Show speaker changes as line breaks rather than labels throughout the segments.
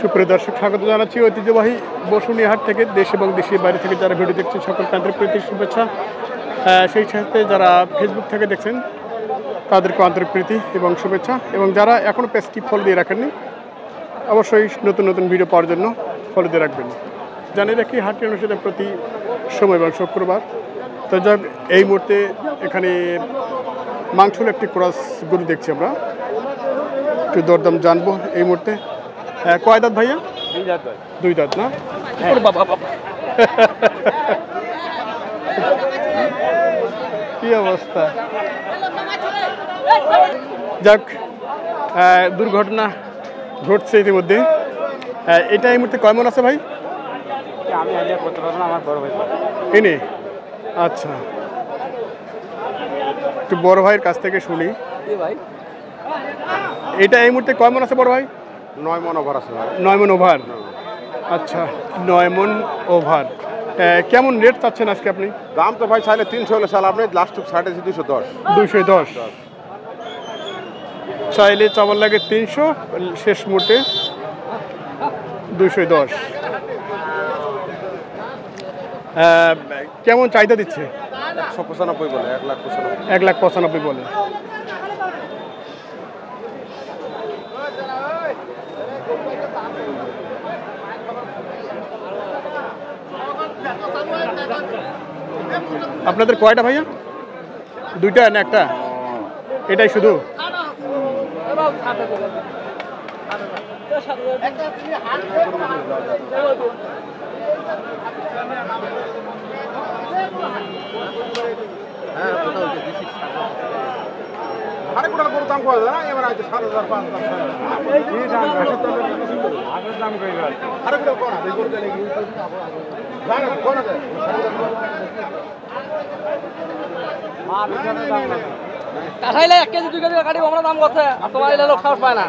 সুপ্রিয় দর্শক, স্বাগত জানাচ্ছি ঐতিহ্যবাহী বসুনিয়া হাট থেকে। দেশ এবং দেশের বাইরে থেকে যারা ভিডিও দেখছেন সকলকে আন্তরিক প্রীতি শুভেচ্ছা। সেই সাথে যারা ফেসবুক থেকে দেখছেন তাদেরকে আন্তরিক প্রীতি এবং শুভেচ্ছা, এবং যারা এখনও পেজটি ফলো দিয়ে রাখেননি অবশ্যই নতুন নতুন ভিডিও পাওয়ার জন্য ফলো দিয়ে রাখবেন। জানিয়ে রাখি হাটটি অনুষ্ঠিত প্রতি সময় এবং শুক্রবার। তো যাক, এই মুহূর্তে এখানে মাংসুল একটি ক্রস গরু দেখছি আমরা, একটু দরদাম জানবো এই মুহূর্তে। কয় দাঁত ভাইয়া? দুই দাঁত না? বাবা বাবা কি অবস্থা! যাক, দুর্ঘটনা ঘটছে ইতিমধ্যে। এটা এই মুহূর্তে কয় মন আছে ভাই?
আমি আইডিয়া করতে পারবো না, আমার বড় ভাই
এনে। আচ্ছা, একটু বড় ভাইয়ের কাছ থেকে শুনি।
ভাই
এটা এই মুহূর্তে কয় মন আছে বড় ভাই?
9 মন ওভার আছে।
9 মন ওভার। আচ্ছা, 9 মন ওভার। কেমন রেট চাচ্ছেন আজকে আপনি?
দাম তো ভাই চাইলে 300 হলে চাল, আপনি লাস্ট 210।
210 চাইলে চাওয়ার লাগে 300, শেষ মুহূর্তে 210। কেমন চাহিদা দিচ্ছে?
195 বলে, 1,95,000।
1,95,000 বলে। আপনাদের কয়টা ভাইয়া? দুইটা না একটা? এটাই শুধু?
কাঠাইলে 1 কেজি 2 কেজি কাটিব, আমরা দাম করছে, তোমার এলে লোক সাহস পায় না।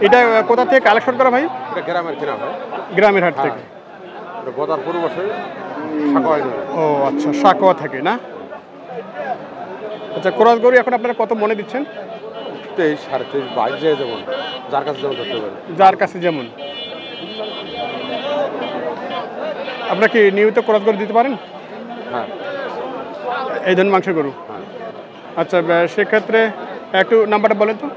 এটা কোথা থেকে কালেকশন করা ভাই?
এটা গ্রামের কিনা ভাই,
গ্রামের হাট থেকে।
বদার পূর্ব বসে সাকোয়া।
ও আচ্ছা, সাকোয়া থেকে না? আচ্ছা, ক্রস গরু এখন আপনারা কত মনে দিচ্ছেন?
23, 23.5, 22 যে যেমন যার কাছে যেমন ধরতে পারে।
যার কাছে যেমন। আপনারা কি নিয়মিত ক্রস গরু দিতে পারেন?
হ্যাঁ,
এই ধরনের মাংসের গরু।
হ্যাঁ।
আচ্ছা, সেক্ষেত্রে একটু নাম্বারটা বলেন তো।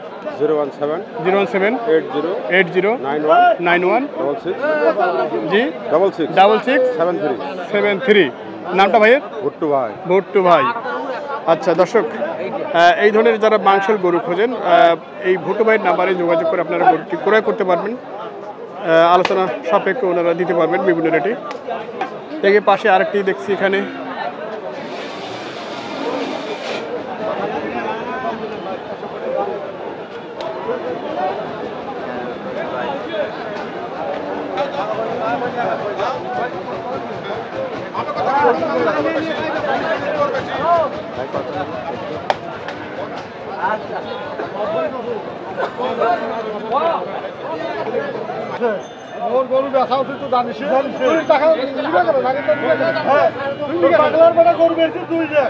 017
017
80
80
91
91
66
জি
66
66
73।
73। নামটা ভাইয়ের?
ভুট্টু ভাই।
ভুট্টু ভাই। আচ্ছা দর্শক, এই ধরনের যারা মাংসের গরু খোঁজেন, এই ভুট্টু ভাইয়ের নাম্বারে যোগাযোগ করে আপনারা গরুটি ক্রয় করতে পারবেন। আলোচনা সাপেক্ষে ওনারা দিতে পারবেন বিভিন্ন রেটে। থেকে পাশে আরেকটি দেখছি এখানে।
গরু বেচা উচিত তো জানিস, টাকা বাংলার বেটা গরু বেশি তুই যে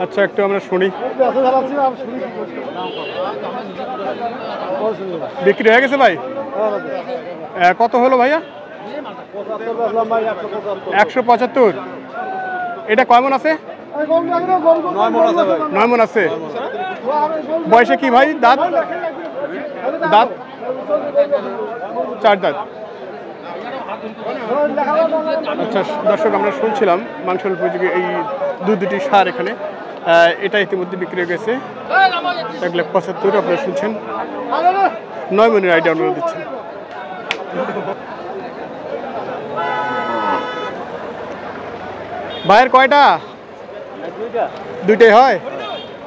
আচ্ছা, একটু আমরা শুনি। বিক্রি হয়ে গেছে ভাই? কত হলো ভাইয়া? 175। এটা কয় মন আছে? 9 মন আছে। বয়সে কি ভাই? দাঁত? দাঁত 4 দাঁত। আচ্ছা দর্শক, আমরা শুনছিলাম মাংসের উপযোগী এই দুটি সার এখানে, এটা ইতিমধ্যে বিক্রি হয়ে গেছে 1,75,000। আপনারা শুনছেন 9 মনের আইডিয়া অনুরোধ দিচ্ছেন। ভাইয়ের কয়টা? দুইটাই হয়।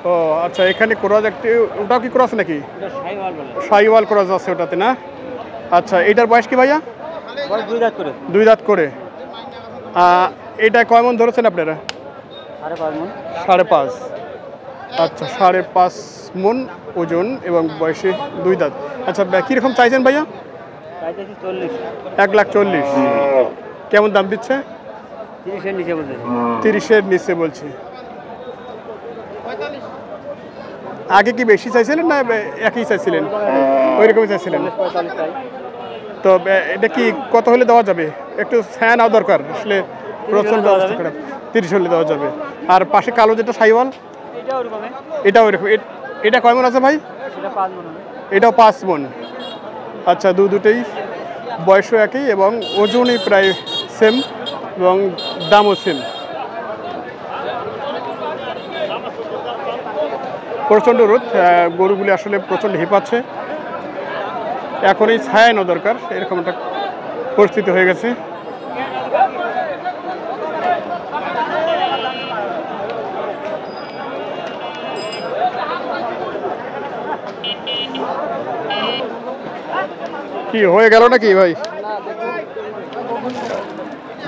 ও আচ্ছা, এখানে ক্রস একটি, ওটাও কি ক্রস নাকি? শাহিওয়াল ক্রস আছে ওটাতে না? আচ্ছা, এটার বয়স কি ভাইয়া?
2 দাঁত করে।
2 দাঁত করে। এটা কয় মন ধরেছেন আপনারা?
5.5 মণ।
5.5। আচ্ছা, 5.5 মন ওজন এবং বয়সে 2 দাঁত। আচ্ছা, কীরকম চাইছেন ভাইয়া?
চাইতেছি 40।
1,40,000। কেমন দাম দিচ্ছে?
30-এর নিচে বলতেছি।
30-এর নিচে বলছি। আগে কি বেশি চাইছিলেন না একই চাইছিলেন? ওই রকমই চাইছিলেন।
45 চাই।
তো এটা কি কত হলে দেওয়া যাবে? একটু ছায়া নেওয়া দরকার, আসলে প্রচণ্ড অবস্থা খারাপ। 30 হলে দেওয়া যাবে। আর পাশে কালো যেটা শাহিওয়াল,
এটা ওরকমই।
এটা ওই রকম। এটা কয় মন আছে ভাই?
এটা 5 মণ হবে।
এটাও 5 মন। আচ্ছা, দুটোই বয়সও একই এবং ওজনই প্রায় সেম এবং দামও সেম। প্রচণ্ড রোদ, গরুগুলি আসলে প্রচণ্ড হিপাচ্ছে। এখন এই ছায়া নেওয়া দরকার, এরকম একটা পরিস্থিতি হয়ে গেছে। কি হয়ে গেল নাকি ভাই?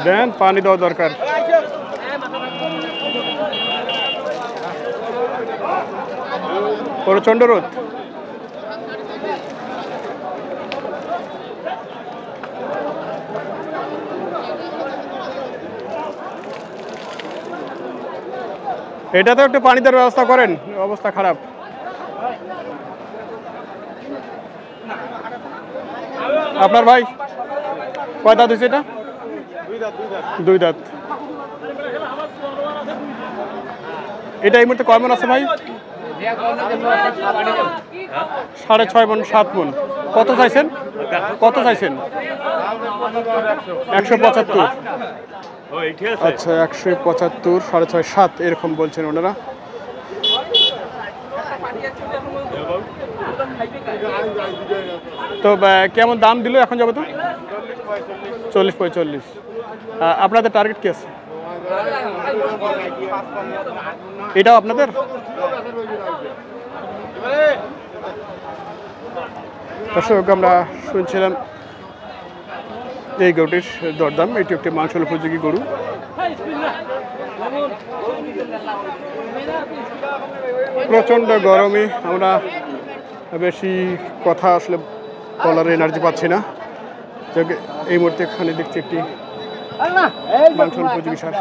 দেন, পানি দেওয়া দরকার। প্রচণ্ড রোদ। এটা তো একটু পানি দেওয়ার ব্যবস্থা করেন, অবস্থা খারাপ। আপনার ভাই কয় দাঁত হয়েছে এটা? 2 দাঁত। এটা এই মুহূর্তে কয় মন আছে ভাই? 6.5 মন 7 মন। কত চাইছেন? কত চাইছেন? 175। আচ্ছা, 175, 6.5, 7 এরকম বলছেন ওনারা। তো কেমন দাম দিল এখন যাবো? তো 40-45। আপনাদের টার্গেট কি আছে? এটাও আপনাদের? দর্শক, আমরা শুনছিলাম এই গরুটির দরদাম। এটি একটি মাংস উপযোগী গরু। প্রচণ্ড গরমে আমরা বেশি কথা আসলে বলার এনার্জি পাচ্ছি না। এই মুহূর্তে এখানে দেখছি একটি মাংস উপযোগী সার।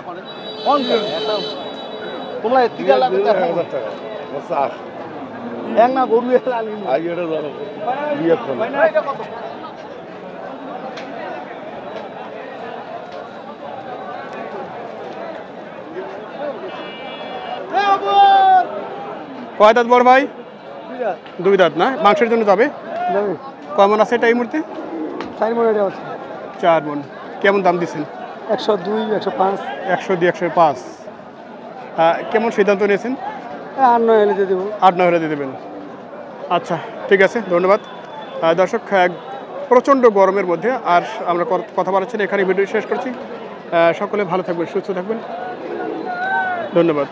কয় দাঁত বড় ভাই? 2 দাঁত না? মাংসের জন্য যাবে? কয় মন আছে এটা এই মুহূর্তে?
4 মণ এটা আছে।
4 মন। কেমন দাম দিচ্ছেন?
102, 105।
102, 105। কেমন সিদ্ধান্ত নিয়েছেন?
8-9 হলে দিয়ে দেবো।
8-9 হলে দিয়ে দেবেন। আচ্ছা, ঠিক আছে, ধন্যবাদ। দর্শক, প্রচণ্ড গরমের মধ্যে আর আমরা কথা বলাচ্ছি না, এখানে ভিডিও শেষ করছি। সকলে ভালো থাকবেন, সুস্থ থাকবেন। ধন্যবাদ।